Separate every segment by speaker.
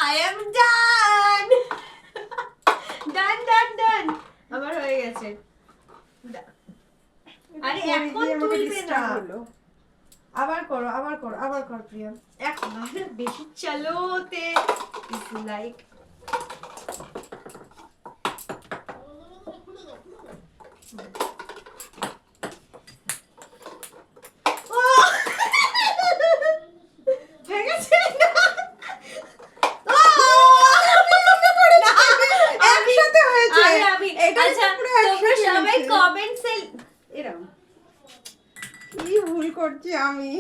Speaker 1: I am done. done. আমার হয়ে গেছে। আরে এখন তুলবে না। আবার করো প্রিয়া। এখন বেশি চালোতে ইজ লাইক
Speaker 2: আমি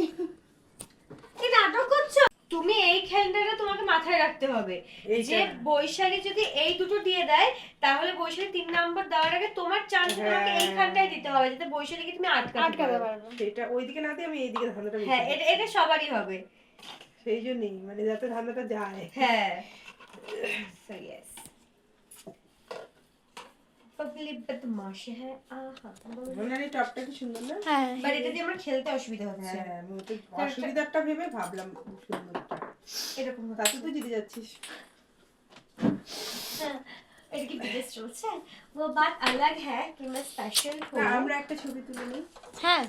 Speaker 1: কি নাটক করছো তুমি? এই খেলনাটা তোমাকে মাথায় রাখতে হবে যে বৈশালী যদি এই দুটো দিয়ে দেয় তাহলে বৈশালী 3 নাম্বার দেওয়ার আগে তোমার চান্স তোমাকে এইখানটায় দিতে হবে যাতে বৈশালীকে তুমি আটকাতে পারো।
Speaker 2: সেটা ওইদিকে না দিয়ে আমি এইদিকে ধান্দাটা
Speaker 1: হ্যাঁ এটা সবারই হবে
Speaker 2: সেই জন্যই মানে যাতে ধান্দাটা যায়।
Speaker 1: হ্যাঁ সো ইয়েস পাগলি বদমাশ হ্যাঁ আহা
Speaker 2: মনালি টপটা কি সুন্দর না?
Speaker 1: হ্যাঁ বাট এটা দিয়ে আমার খেলতে অসুবিধা হবে।
Speaker 2: হ্যাঁ আমি তো অসুবিধাটা ভেবে ভাবলাম সুন্দরটা
Speaker 1: এরকম
Speaker 2: তাতে তুই জিতে যাচ্ছিস।
Speaker 1: এটা কি বিদেশ চলছে वो बात अलग है कि मैं स्पेशल हूं।
Speaker 2: আমরা একটা ছবি তুলে নিই।
Speaker 1: হ্যাঁ